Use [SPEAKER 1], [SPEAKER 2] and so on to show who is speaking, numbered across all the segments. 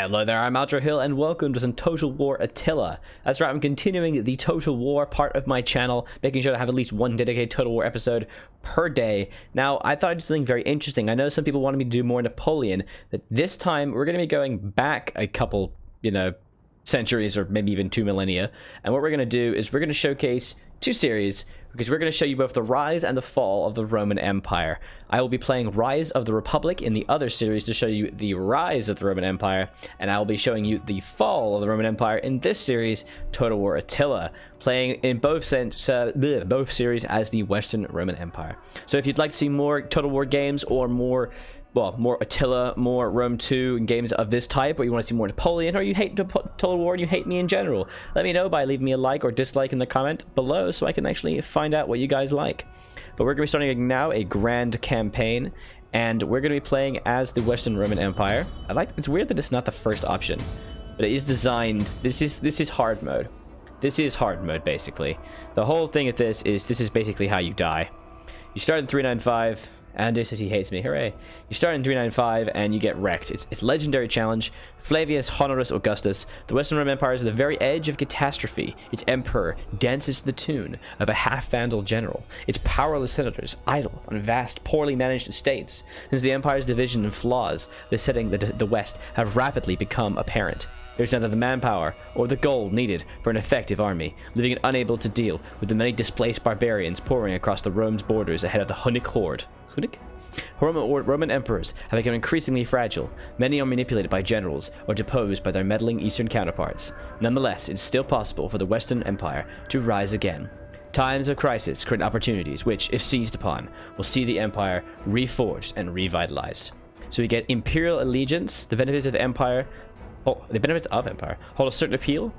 [SPEAKER 1] Hello there, I'm Aldrahill, and welcome to some Total War Attila. That's right, I'm continuing the Total War part of my channel, making sure to have at least one dedicated Total War episode per day. Now, I thought I'd do something very interesting. I know some people wanted me to do more Napoleon, but this time we're going to be going back a couple, centuries or maybe even 2 millennia. And what we're going to do is we're going to showcase two series, because we're going to show you both the rise and the fall of the Roman Empire. I will be playing Rise of the Republic in the other series to show you the rise of the Roman Empire, and I will be showing you the fall of the Roman Empire in this series, Total War Attila, playing in both series as the Western Roman Empire. So if you'd like to see more Total War games or more Attila, more Rome 2 and games of this type, or you want to see more Napoleon, or you hate Total War and you hate me in general, let me know by leaving me a like or dislike in the comment below so I can actually find out what you guys like. But we're going to be starting now a grand campaign, and we're going to be playing as the Western Roman Empire. It's weird that it's not the first option, but it is designed. This is hard mode. This is hard mode, basically. The whole thing of this is basically how you die. You start in 395. Andy says he hates me. Hooray. You start in 395 and you get wrecked. It's legendary challenge. Flavius Honoris Augustus. The Western Roman Empire is at the very edge of catastrophe. Its emperor dances to the tune of a half-vandal general. Its powerless senators idle on vast, poorly managed estates. Since the empire's division and flaws besetting the West have rapidly become apparent, there's neither the manpower or the gold needed for an effective army, leaving it unable to deal with the many displaced barbarians pouring across the Rome's borders ahead of the Hunnic horde. Roman emperors have become increasingly fragile. Many are manipulated by generals or deposed by their meddling eastern counterparts. Nonetheless, it's still possible for the Western Empire to rise again. Times of crisis create opportunities which, if seized upon, will see the empire reforged and revitalized. So we get imperial allegiance. The benefits of empire hold a certain appeal.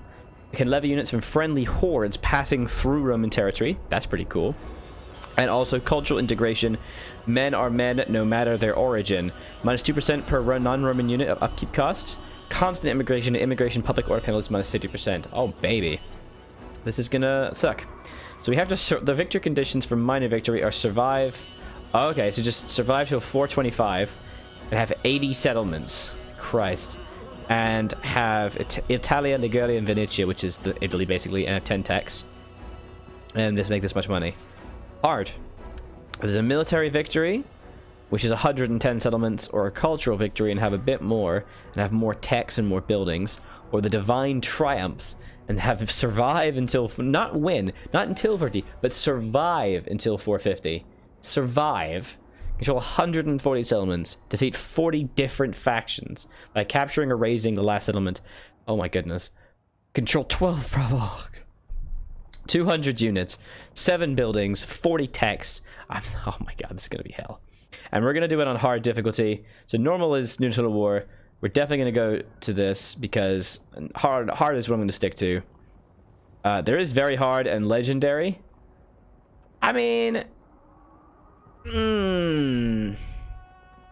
[SPEAKER 1] It can levy units from friendly hordes passing through Roman territory. That's pretty cool. And also cultural integration. Men are men no matter their origin. Minus 2% per non-Roman unit of upkeep cost. Constant immigration public order penalties minus 50%. Oh baby, this is gonna suck. So we have to the victory conditions for minor victory are survive. Okay, so just survive till 425 and have 80 settlements. Christ. And have Italia, Liguria, and Venetia, which is Italy basically, and have 10 techs. And just make this much money. Hard. There's a military victory, which is 110 settlements, or a cultural victory and have a bit more, and have more techs and more buildings, or the divine triumph and have survive until, not win, not until 30, but survive until 450. Survive. Control 140 settlements, defeat 40 different factions by capturing or raising the last settlement. Oh my goodness. Control 12 provoke. 200 units, 7 buildings, 40 techs. Oh my god, this is going to be hell. And we're going to do it on hard difficulty. So normal is New Total War. We're definitely going to go to this because hard is what I'm going to stick to. There is very hard and legendary. I mean...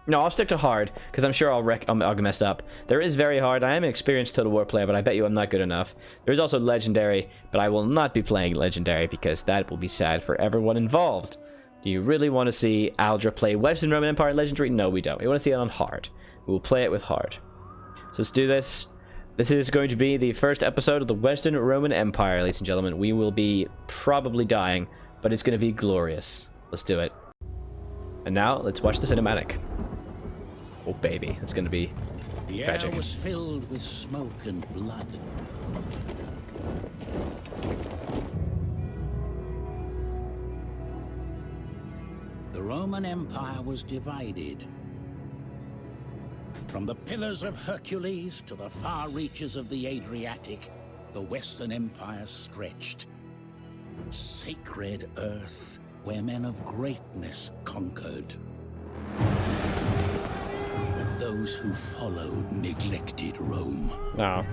[SPEAKER 1] No, I'll stick to hard, because I'm sure I'll get messed up. There is very hard. I am an experienced Total War player, but I bet you I'm not good enough. There's also legendary, but I will not be playing legendary, because that will be sad for everyone involved. Do you really want to see Aldra play Western Roman Empire legendary? No, we don't. We want to see it on hard. We will play it with hard. So let's do this. This is going to be the first episode of the Western Roman Empire, ladies and gentlemen. We will be probably dying, but it's going to be glorious. Let's do it. And now, let's watch the cinematic. Oh baby, it's gonna be tragic.
[SPEAKER 2] The air was filled with smoke and blood. The Roman Empire was divided. From the Pillars of Hercules to the far reaches of the Adriatic, the Western Empire stretched. Sacred earth where men of greatness conquered. Those who followed neglected Rome,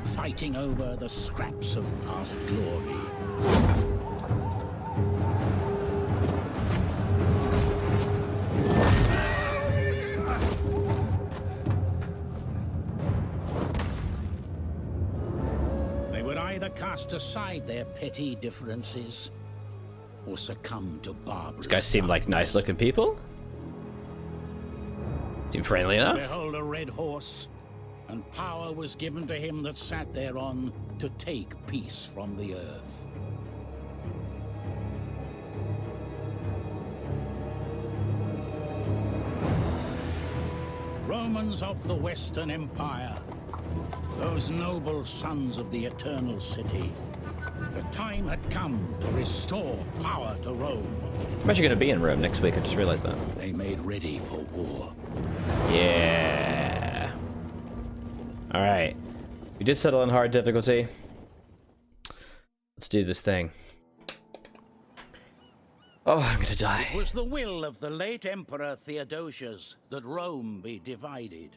[SPEAKER 2] fighting over the scraps of past glory. They would either cast aside their petty differences or succumb to barbarous.
[SPEAKER 1] These guys seem like nice-looking people. Seem friendly enough.
[SPEAKER 2] Behold a red horse, and power was given to him that sat thereon to take peace from the earth. Romans of the Western Empire, those noble sons of the Eternal City, the time had come to restore power to Rome.
[SPEAKER 1] I'm actually going to be in Rome next week, I just realized that.
[SPEAKER 2] They made ready for war.
[SPEAKER 1] Yeah. Alright. We did settle on hard difficulty. Let's do this thing. Oh, I'm gonna die.
[SPEAKER 2] It was the will of the late Emperor Theodosius that Rome be divided.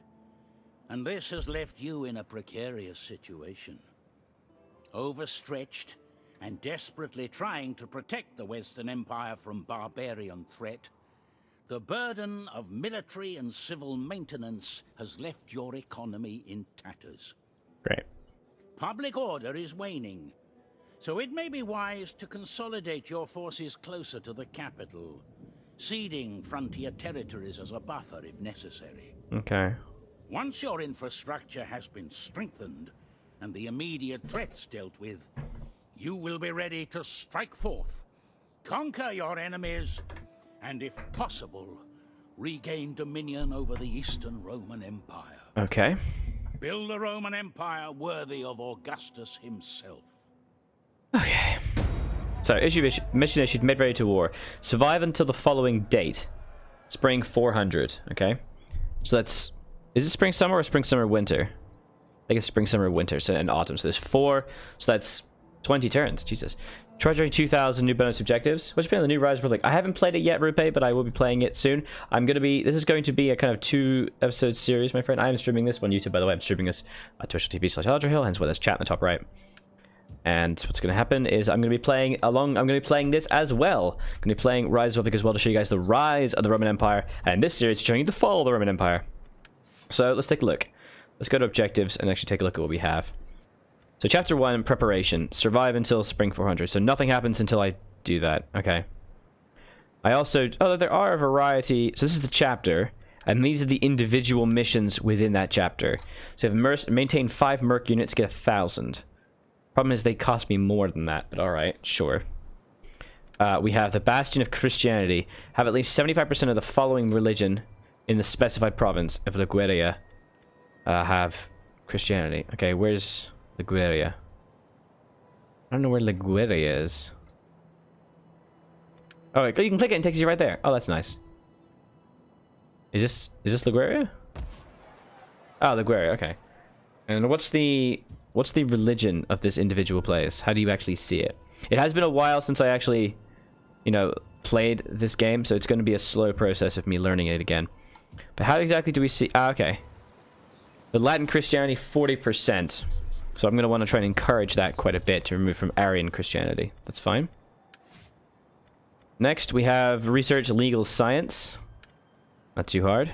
[SPEAKER 2] And this has left you in a precarious situation. Overstretched and desperately trying to protect the Western Empire from barbarian threat, the burden of military and civil maintenance has left your economy in tatters.
[SPEAKER 1] Great.
[SPEAKER 2] Public order is waning, so it may be wise to consolidate your forces closer to the capital, ceding frontier territories as a buffer if necessary.
[SPEAKER 1] Okay.
[SPEAKER 2] Once your infrastructure has been strengthened and the immediate threats dealt with, you will be ready to strike forth, conquer your enemies, and if possible, regain dominion over the Eastern Roman Empire.
[SPEAKER 1] Okay.
[SPEAKER 2] Build a Roman Empire worthy of Augustus himself.
[SPEAKER 1] Okay. So, mission issued mid-ready to war. Survive until the following date. Spring 400. Okay. So that's... Is it spring, summer, or spring, summer, winter? I think it's spring, summer, winter, so and autumn. So there's 4. So that's 20 turns. Jesus. Treasury 2,000 new bonus objectives. What's been on the new Rise Republic? I haven't played it yet, Rupe, but I will be playing it soon. This is going to be a kind of 2-episode series, my friend. I am streaming this on YouTube, by the way. I'm streaming this at twitch.tv/Aldrahill, hence why there's chat in the top right. And what's going to happen is I'm going to be playing this as well. I'm going to be playing Rise Republic as well to show you guys the rise of the Roman Empire. And in this series, showing you the fall of the Roman Empire. So let's take a look. Let's go to objectives and actually take a look at what we have. So chapter 1, preparation. Survive until spring 400. So nothing happens until I do that. Okay. I also... Oh, there are a variety... So this is the chapter. And these are the individual missions within that chapter. So if maintain 5 merc units, get 1,000. Problem is they cost me more than that. But alright, sure. We have the Bastion of Christianity. Have at least 75% of the following religion in the specified province of Liguria have Christianity. Okay, where's Liguria? I don't know where Liguria is. Oh, wait, you can click it and it takes you right there. Oh, that's nice. Is this Liguria? Oh, Liguria, okay. And what's the religion of this individual place? How do you actually see it? It has been a while since I actually, played this game, so it's going to be a slow process of me learning it again. But how exactly do we see... Ah, okay. The Latin Christianity, 40%. So I'm going to want to try and encourage that quite a bit to remove from Arian Christianity. That's fine. Next, we have research legal science. Not too hard.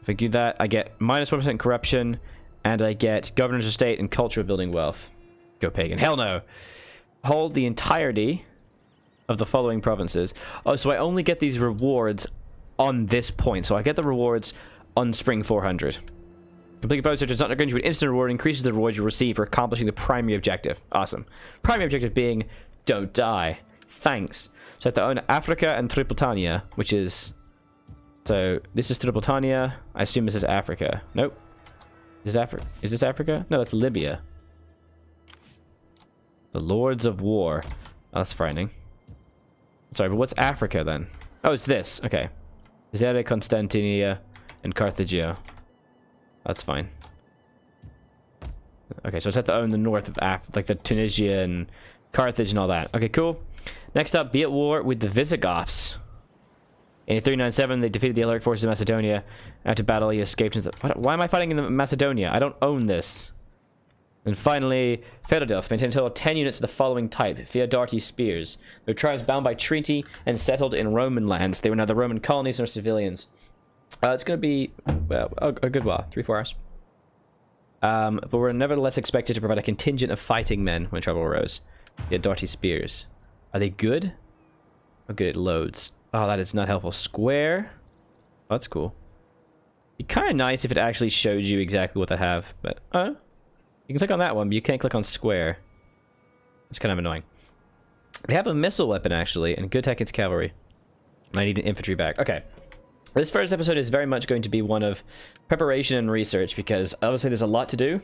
[SPEAKER 1] If I do that, I get minus 1% corruption, and I get governors of state and cultural building wealth. Go pagan. Hell no! Hold the entirety of the following provinces. Oh, so I only get these rewards on this point. So I get the rewards on spring 400. Complete a bonus which is not going to an instant reward, increases the reward you receive for accomplishing the primary objective. Awesome. Primary objective being, don't die. Thanks. So I have to own Africa and Tripolitania, which is... So, this is Tripolitania. I assume this is Africa. Nope. Is this Africa? No, that's Libya. The Lords of War. Oh, that's frightening. Sorry, but what's Africa then? Oh, it's this. Okay. Zere, Constantinia, and Carthagio. That's fine. Okay, so it's have to own the north of Africa, like the Tunisia and Carthage and all that. Okay, cool. Next up, be at war with the Visigoths. In 397, they defeated the Alaric forces in Macedonia. After battle, he escaped into... Why am I fighting in Macedonia? I don't own this. And finally, Feodorf maintained a total of 10 units of the following type. Feodarti spears. Their tribes bound by treaty and settled in Roman lands. They were neither Roman colonies nor civilians. It's going to be a good while. 3-4 hours. But we're nevertheless expected to provide a contingent of fighting men when trouble arose. Feodarti spears. Are they good? Oh, good, it loads. Oh, that is not helpful. Square. Oh, that's cool. It'd be kind of nice if it actually showed you exactly what they have, but you can click on that one, but you can't click on square. It's kind of annoying. They have a missile weapon actually, and good tech against cavalry. I need an infantry back. Okay. This first episode is very much going to be one of preparation and research, because obviously there's a lot to do,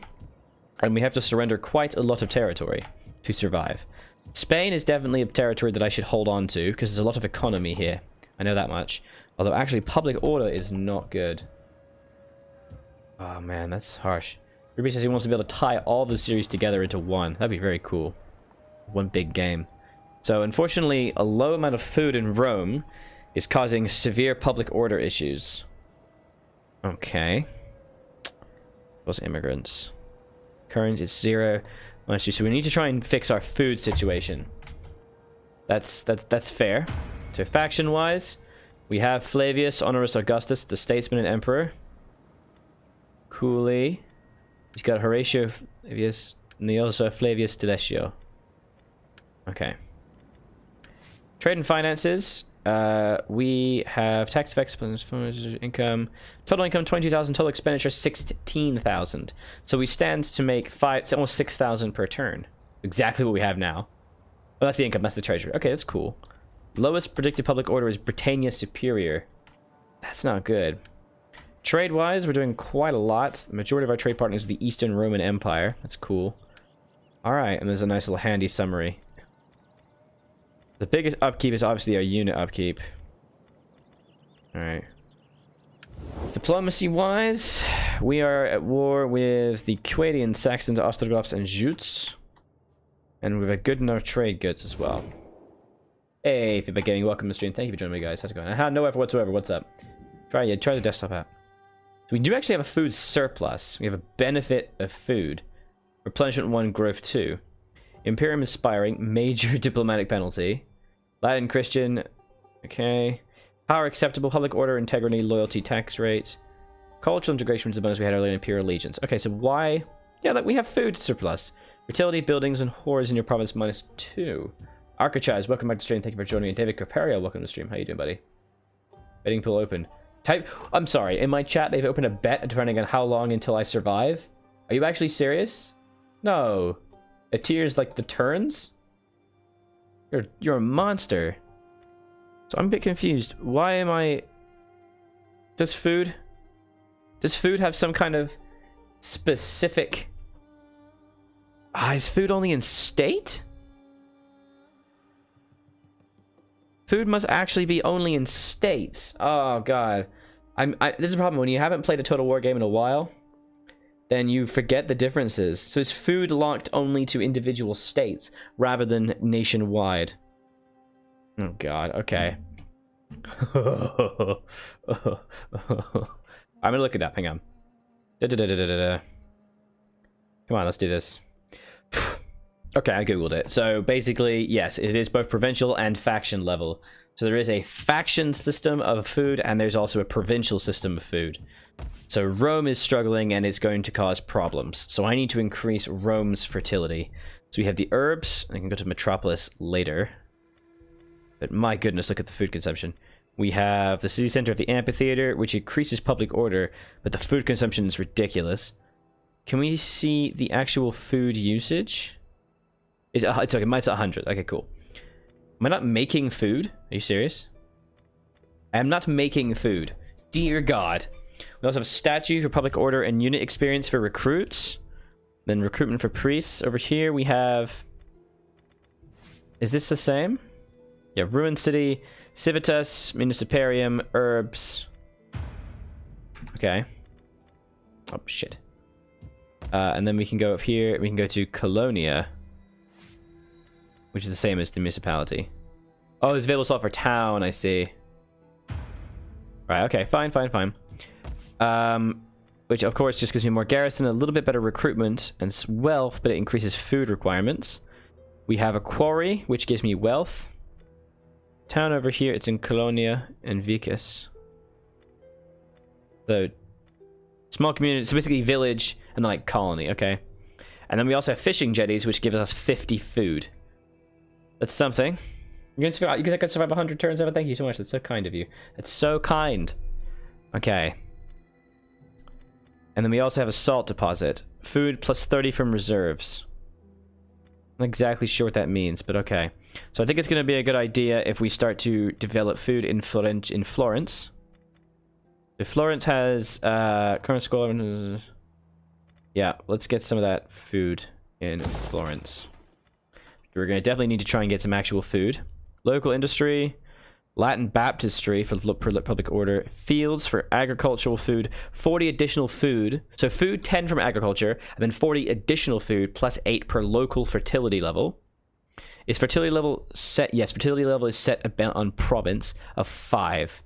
[SPEAKER 1] and we have to surrender quite a lot of territory to survive. Spain is definitely a territory that I should hold on to, because there's a lot of economy here. I know that much. Although actually public order is not good. Oh man, that's harsh. Ruby says he wants to be able to tie all the series together into one. That'd be very cool. One big game. So unfortunately, a low amount of food in Rome is causing severe public order issues. Okay. Those immigrants. Current is 0. So we need to try and fix our food situation. That's fair. So faction-wise, we have Flavius Honorus Augustus, the statesman and emperor. Coolly. He's got Horatio Flavius, and he also have Flavius Delesio. Okay. Trade and finances. We have tax effects, income, total income 22,000, total expenditure 16,000. So we stand to make almost 6,000 per turn. Exactly what we have now. Well, that's the income, that's the treasury. Okay, that's cool. Lowest predicted public order is Britannia Superior. That's not good. Trade-wise, we're doing quite a lot. The majority of our trade partners are the Eastern Roman Empire. That's cool. Alright, and there's a nice little handy summary. The biggest upkeep is obviously our unit upkeep. Alright. Diplomacy-wise, we are at war with the Quadians, Saxons, Ostrogoths, and Jutes. And we've got good enough trade goods as well. Hey, Feedback Gaming, welcome to the stream. Thank you for joining me, guys. How's it going? I had no effort whatsoever. What's up? Try the desktop app. So we do actually have a food surplus. We have a benefit of food. Replenishment 1, growth 2. Imperium aspiring, major diplomatic penalty. Latin Christian, okay. Power acceptable, public order, integrity, loyalty, tax rates. Cultural integration was the bonus we had earlier in Imperial Allegiance. Okay, so why? Yeah, like we have food surplus. Fertility, buildings, and whores in your province -2. Archichaz, welcome back to the stream. Thank you for joining me. And David Capario, welcome to the stream. How you doing, buddy? Betting pool open. I'm sorry, in my chat they've opened a bet depending on how long until I survive. Are you actually serious? No. It tiers like the turns? You're a monster. So I'm a bit confused. Why am I... Does food have some kind of specific... is food only in state? Food must actually be only in states. Oh god. This is a problem when you haven't played a Total War game in a while. Then you forget the differences. So is food locked only to individual states rather than nationwide? Oh god, okay. I'm gonna look it up, hang on. Come on, let's do this. Okay, I googled it. So basically, yes, it is both provincial and faction level. So there is a faction system of food, and there's also a provincial system of food. So Rome is struggling, and it's going to cause problems. So I need to increase Rome's fertility. So we have the herbs, and I can go to Metropolis later. But my goodness, look at the food consumption. We have the city center of the amphitheater, which increases public order, but the food consumption is ridiculous. Can we see the actual food usage? It's okay, mine's 100. Okay, cool. Am I not making food? Are you serious? I am not making food. Dear God. We also have statue for public order and unit experience for recruits. Then recruitment for priests. Over here we have... Is this the same? Yeah, Ruined City, Civitas, Municiparium, Herbs. Okay. Oh, shit. And then we can go up here. We can go to Colonia, which is the same as the municipality. Oh, it's available slot for town, I see. Right, okay, fine. Which, of course, just gives me more garrison, a little bit better recruitment and wealth, but it increases food requirements. We have a quarry, which gives me wealth. Town over here, it's in Colonia and Vicus. So, small community, so basically village and then, like, colony, okay? And then we also have fishing jetties, which gives us 50 food. That's something. You think I could survive 100 turns, Evan? Thank you so much. That's so kind of you. That's so kind. Okay. And then we also have a salt deposit. Food plus 30 from reserves. Not exactly sure what that means, but okay. So I think it's going to be a good idea if we start to develop food in Florence. So Florence has current scholar. Yeah, let's get some of that food in Florence. We're going to definitely need to try and get some actual food. Local industry, Latin baptistry for public order, fields for agricultural food, 40 additional food. So food 10 from agriculture, and then 40 additional food plus 8 per local fertility level. Is fertility level set? Yes, fertility level is set about on province of 5.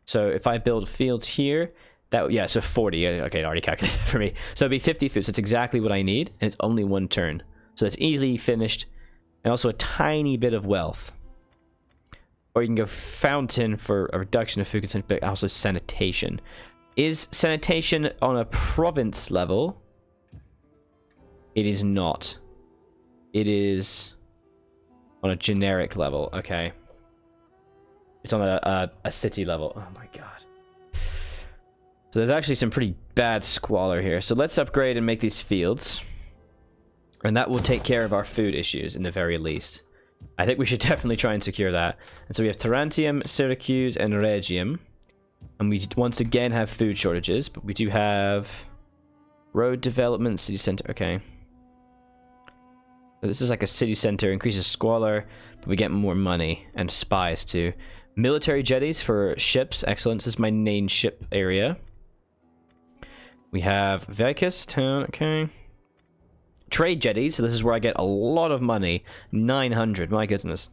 [SPEAKER 1] So if I build fields here, that, yeah, so 40. Okay, it already calculated that for me. So it'd be 50 food. So it's exactly what I need, and it's only 1 turn. So that's easily finished, and also a tiny bit of wealth. Or you can go fountain for a reduction of food consumption, but also sanitation. Is sanitation on a province level? It is not. It is on a generic level. Okay. It's on a city level. Oh my god. So there's actually some pretty bad squalor here. So let's upgrade and make these fields. And that will take care of our food issues in the very least. I think we should definitely try and secure that. And so we have Tarantium, Syracuse, and Regium. And we once again have food shortages, but we do have road development, city center. Okay. So this is like a city center, increases squalor, but we get more money and spies too. Military jetties for ships. Excellent. This is my main ship area. We have Vecus town. Okay. Trade jetties. So this is where I get a lot of money. 900. My goodness.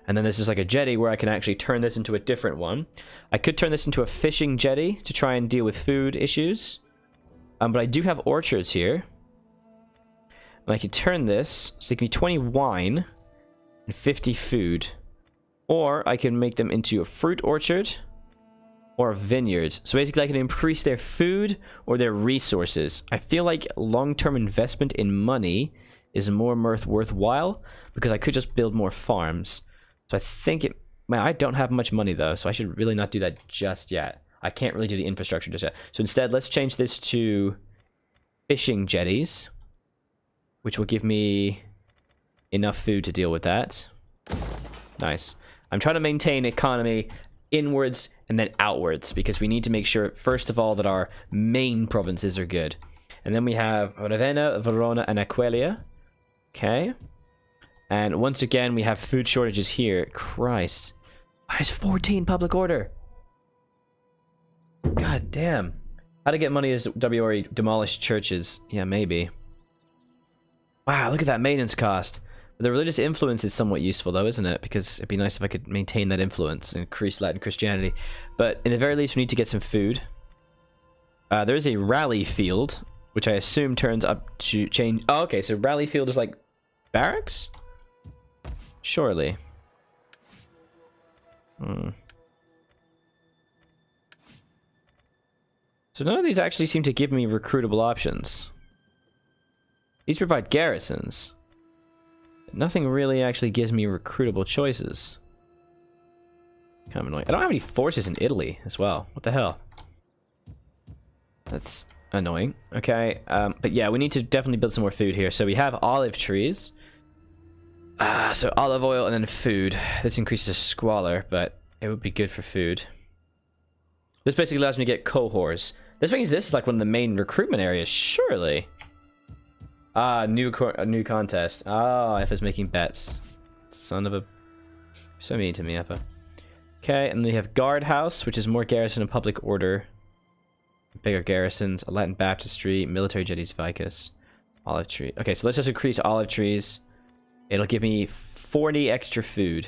[SPEAKER 1] And then this is like a jetty where I can actually turn this into a different one. I could turn this into a fishing jetty to try and deal with food issues. But I do have orchards here. And I could turn this so it can be 20 wine and 50 food. Or I can make them into a fruit orchard or a vineyard. So basically I can increase their food or their resources. I feel like long-term investment in money is more worthwhile because I could just build more farms. So I think it... Man, I don't have much money though, so I should really not do that just yet. I can't really do the infrastructure just yet. So instead, let's change this to fishing jetties, which will give me enough food to deal with that. Nice. I'm trying to maintain economy inwards and then outwards because we need to make sure, first of all, that our main provinces are good. And then we have Ravenna, Verona, and Aquileia. Okay. And once again, we have food shortages here. Christ. There's 14 public order. God damn. How to get money as WRE demolish churches. Yeah, maybe. Wow, look at that maintenance cost. The religious influence is somewhat useful though, isn't it? Because it'd be nice if I could maintain that influence and increase Latin Christianity. But in the very least, we need to get some food. There is a rally field, which I assume turns up to change... Oh, okay, so rally field is like barracks? Surely. So none of these actually seem to give me recruitable options. These provide garrisons. Nothing really actually gives me recruitable choices. Kind of annoying. I don't have any forces in Italy as well. What the hell? That's annoying. Okay, but yeah, we need to definitely build some more food here. So we have olive trees. So olive oil and then food. This increases squalor, but it would be good for food. This basically allows me to get cohorts. This means this is like one of the main recruitment areas, surely. New contest. Oh, Effa's making bets. Son of a... So mean to me, Effa. Okay, and then we have guardhouse, which is more garrison and public order. Bigger garrisons, a Latin baptistry, military jetties, vicus, olive tree. Okay, so let's just increase olive trees. It'll give me 40 extra food.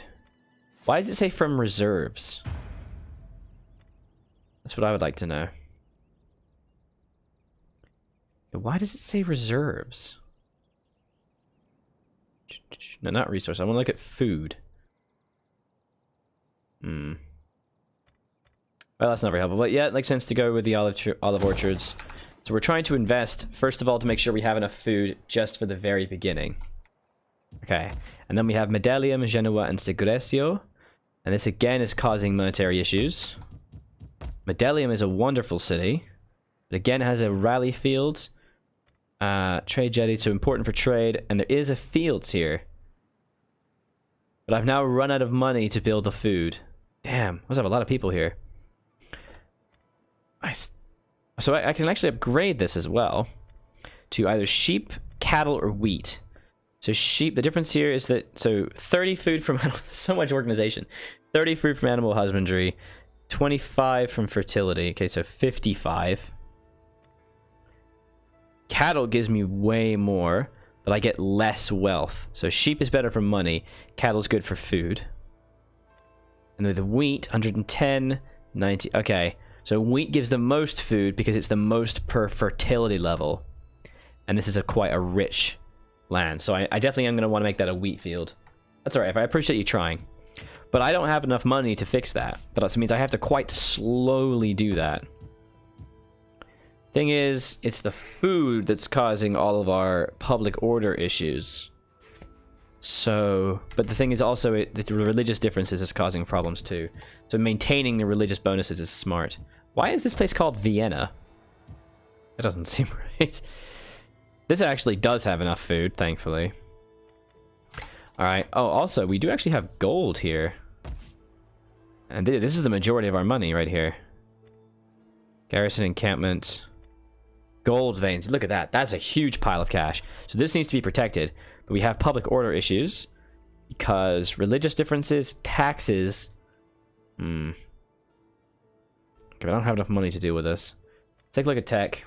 [SPEAKER 1] Why does it say from reserves? That's what I would like to know. Why does it say reserves? No, not resource. I want to look at food. Well, that's not very helpful. But yeah, it makes sense to go with the olive orchards. So we're trying to invest, first of all, to make sure we have enough food just for the very beginning. Okay. And then we have Medelium, Genoa, and Segresio. And this again is causing monetary issues. Medelium is a wonderful city. It again has a rally field. Trade jetty, so important for trade. And there is a fields here. But I've now run out of money to build the food. Damn, must have a lot of people here. So I can actually upgrade this as well to either sheep, cattle, or wheat. So sheep, the difference here is that, so 30 food from, so much organization. 30 food from animal husbandry, 25 from fertility. Okay, so 55. Cattle gives me way more, but I get less wealth. So sheep is better for money. Cattle's good for food. And with the wheat, 110, 90. Okay, so wheat gives the most food because it's the most per fertility level. And this is quite a rich land. So I definitely am going to want to make that a wheat field. That's alright, I appreciate you trying. But I don't have enough money to fix that. But that means I have to quite slowly do that. Thing is, it's the food that's causing all of our public order issues. So, but the thing is also, the religious differences is causing problems too. So maintaining the religious bonuses is smart. Why is this place called Vienna? That doesn't seem right. This actually does have enough food, thankfully. Alright, oh, also, we do actually have gold here. And this is the majority of our money right here. Garrison encampment. Gold veins, look at that. That's a huge pile of cash. So this needs to be protected. But we have public order issues. Because religious differences, taxes. Okay, I don't have enough money to deal with this. Let's take a look at tech.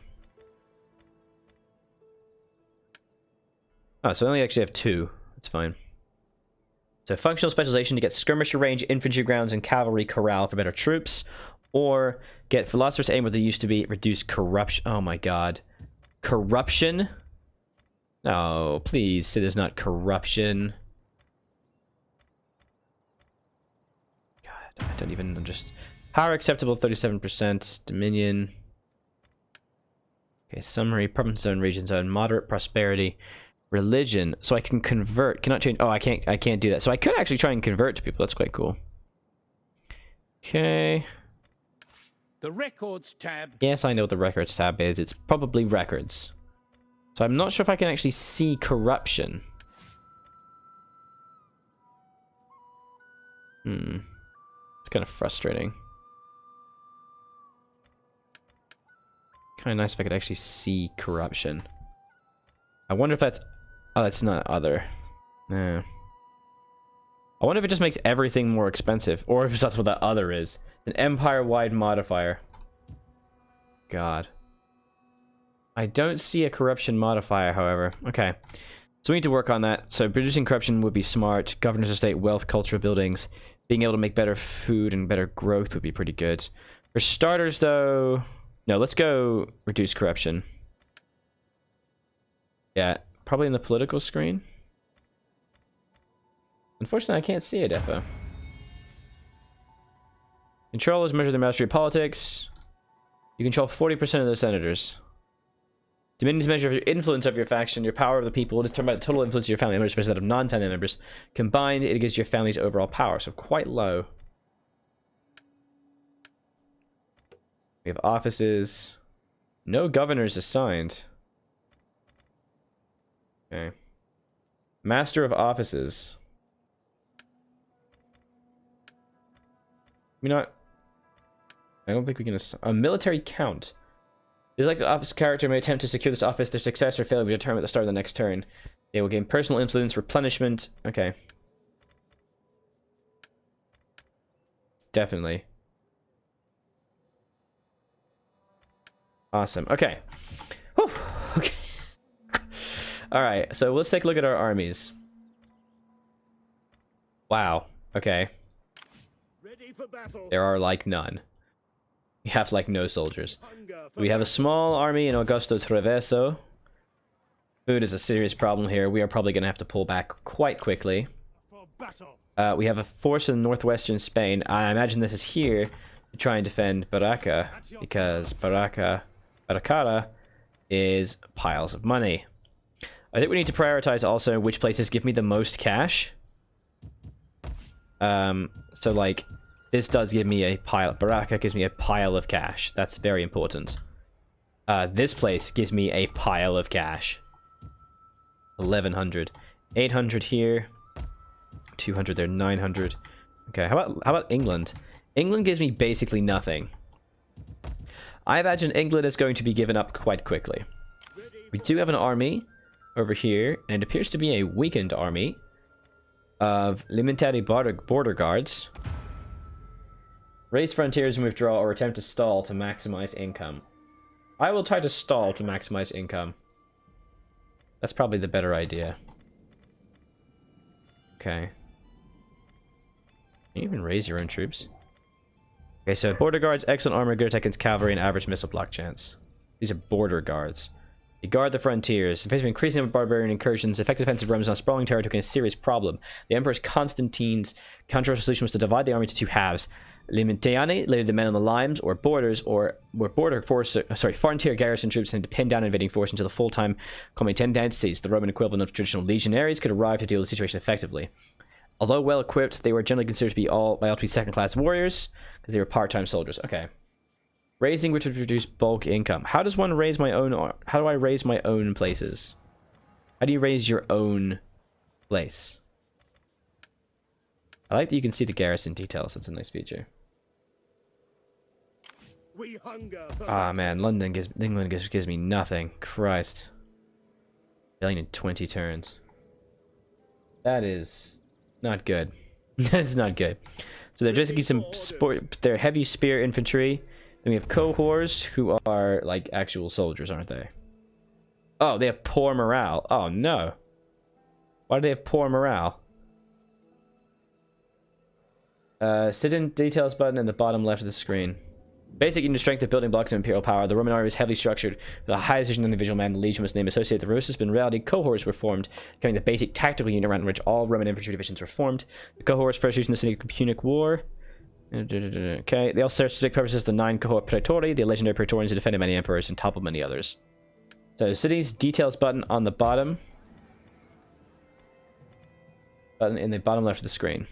[SPEAKER 1] Oh, so I only actually have 2. That's fine. So functional specialization to get skirmisher range, infantry grounds, and cavalry corral for better troops. Or get philosopher's aim where they used to be, reduce corruption. Oh my god. Corruption? No, please say there's not corruption. God, I don't even understand. Power acceptable, 37%. Dominion. Okay, summary, province zone, region zone, moderate prosperity. Religion. So I can convert. Cannot change. Oh, I can't do that. So I could actually try and convert to people. That's quite cool. Okay.
[SPEAKER 2] The records tab.
[SPEAKER 1] Yes, I know what the records tab is. It's probably records. So I'm not sure if I can actually see corruption. It's kind of frustrating. Kind of nice if I could actually see corruption. I wonder if that's... Oh, that's not other. No. I wonder if it just makes everything more expensive. Or if that's what that other is. An empire-wide modifier. God. I don't see a corruption modifier, however. Okay. So we need to work on that. So producing corruption would be smart. Governors of state, wealth, cultural buildings. Being able to make better food and better growth would be pretty good. For starters, though... No, let's go reduce corruption. Yeah, probably in the political screen. Unfortunately, I can't see it, Defo. Controllers measure the mastery of politics. You control 40% of the senators. Dominions measure your influence of your faction, your power of the people. It is determined by the total influence of your family members versus that of non-family members. Combined, it gives your family's overall power, so quite low. We have offices. No governors assigned. Okay. Master of offices. I don't think we can assign a military count. The elected office character may attempt to secure this office. Their success or failure will be determined at the start of the next turn. They will gain personal influence, replenishment. Okay. Definitely. Awesome. Okay. Whew. Okay. Alright, so let's take a look at our armies. Wow. Okay.
[SPEAKER 2] Ready for battle.
[SPEAKER 1] There are like none. We have like no soldiers. We have a small army in Augusto Traverso. Food is a serious problem here. We are probably going to have to pull back quite quickly. We have a force in northwestern Spain. I imagine this is here to try and defend Baracca, because Baraccara is piles of money. I think we need to prioritize also which places give me the most cash. So like, this does give me a pile. Baracca gives me a pile of cash. That's very important. This place gives me a pile of cash. 1100. 800 here. 200 there. 900. Okay, how about England? England gives me basically nothing. I imagine England is going to be given up quite quickly. We do have an army over here, and it appears to be a weakened army of limitary border guards. Raise frontiers and withdraw, or attempt to stall to maximize income. I will try to stall to maximize income. That's probably the better idea. Okay. Can you even raise your own troops? Okay, so border guards, excellent armor, good attack against cavalry, and average missile block chance. These are border guards. They guard the frontiers. In face of increasing barbarian incursions, effective defensive Romans on sprawling territory became a serious problem. The Emperor Constantine's controversial solution was to divide the army into two halves. Limitiani, later the men on the limes or borders, or were frontier garrison troops and to pin down invading force until the full-time comitantes, the Roman equivalent of traditional legionaries, could arrive to deal with the situation effectively. Although well equipped, they were generally considered to be all second-class warriors because they were part-time soldiers. Okay. Raising which would produce bulk income. How does one raise my own? How do I raise my own places? How do you raise your own place? I like that you can see the garrison details. That's a nice feature. Ah, man, England gives me nothing. Christ. 1,000,000 in 20 turns. That is not good. That's not good. So they're just getting they're heavy spear infantry. Then we have cohorts who are like actual soldiers, aren't they? Oh, they have poor morale. Oh no. Why do they have poor morale? Sit in details button in the bottom left of the screen. Basic unit strength of building blocks of imperial power. The Roman army was heavily structured with a high decision on the individual man. The legion was named associated with the Rosus, but in reality, cohorts were formed, carrying the basic tactical unit around which all Roman infantry divisions were formed. The cohorts first used in the city of Punic War. Okay, they also served specific purposes. The 9 cohort praetori, the legendary praetorians who defended many emperors and toppled many others. So, cities details button on the bottom. Button in the bottom left of the screen.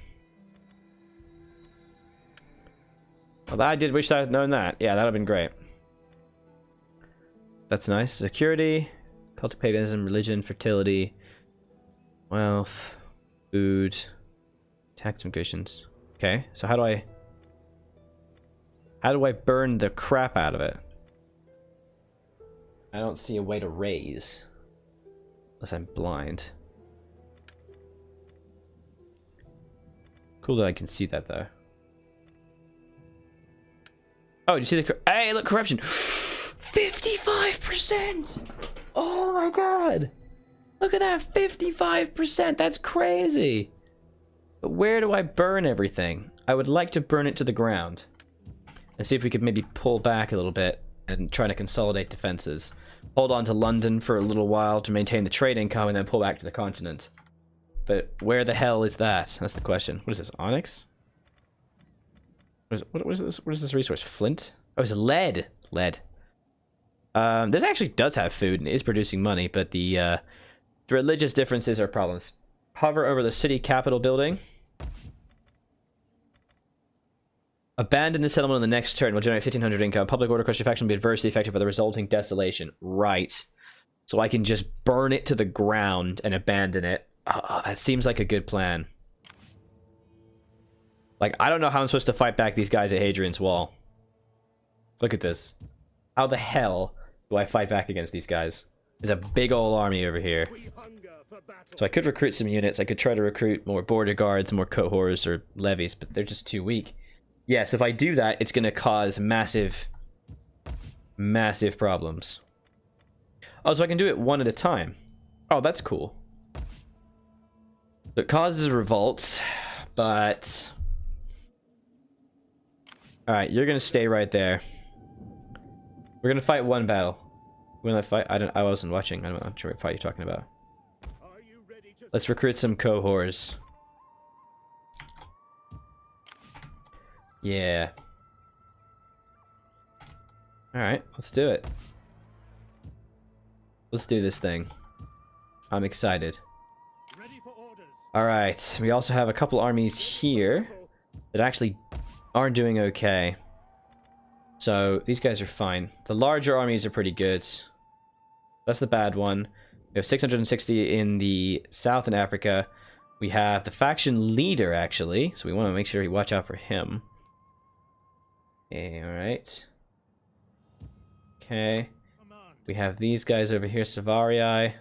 [SPEAKER 1] Well, I did wish I had known that. Yeah, that would have been great. That's nice. Security, cult to paganism, religion, fertility, wealth, food, tax migrations. Okay, so how do I burn the crap out of it? I don't see a way to raise. Unless I'm blind. Cool that I can see that though. Oh, did you see the... Hey, look, corruption. 55%! Oh my god! Look at that, 55%! That's crazy! But where do I burn everything? I would like to burn it to the ground. And see if we could maybe pull back a little bit and try to consolidate defenses. Hold on to London for a little while to maintain the trade income and then pull back to the continent. But where the hell is that? That's the question. What is this, onyx? What is this? What is this resource? Flint? Oh, it's lead. Lead. This actually does have food and is producing money, but the religious differences are problems. Hover over the city capital building. Abandon the settlement on the next turn. Will generate 1,500 income. Public order question faction will be adversely affected by the resulting desolation. Right. So I can just burn it to the ground and abandon it. Oh, that seems like a good plan. Like, I don't know how I'm supposed to fight back these guys at Hadrian's Wall. Look at this. How the hell do I fight back against these guys? There's a big old army over here. So I could recruit some units. I could try to recruit more border guards, more cohorts or levies, but they're just too weak. Yes, if I do that, it's going to cause massive, massive problems. Oh, so I can do it one at a time. Oh, that's cool. So it causes revolts, but... Alright, you're gonna stay right there. We're gonna fight one battle. We're gonna fight. I wasn't watching. I'm not sure what fight you're talking about. Let's recruit some cohorts. Yeah. Alright, let's do it. Let's do this thing. I'm excited. Alright, we also have a couple armies here that actually are doing okay. So these guys are fine. The larger armies are pretty good. That's the bad one. We have 660 in the south in Africa. We have the faction leader, actually. So we want to make sure we watch out for him. Alright. Okay. We have these guys over here, Savarii.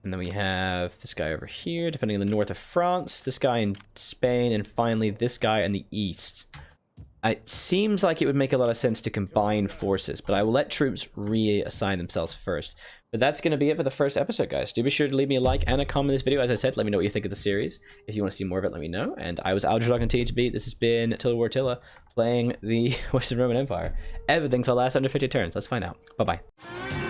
[SPEAKER 1] And then we have this guy over here, defending the north of France. This guy in Spain. And finally, this guy in the east. It seems like it would make a lot of sense to combine forces, but I will let troops reassign themselves first. But that's going to be it for the first episode, guys. Do be sure to leave me a like and a comment in this video. As I said, let me know what you think of the series. If you want to see more of it, let me know. And I was Aldrahill, continue to be. This has been Total War Attila, playing the Western Roman Empire. Everything's will last under 50 turns. Let's find out. Bye-bye.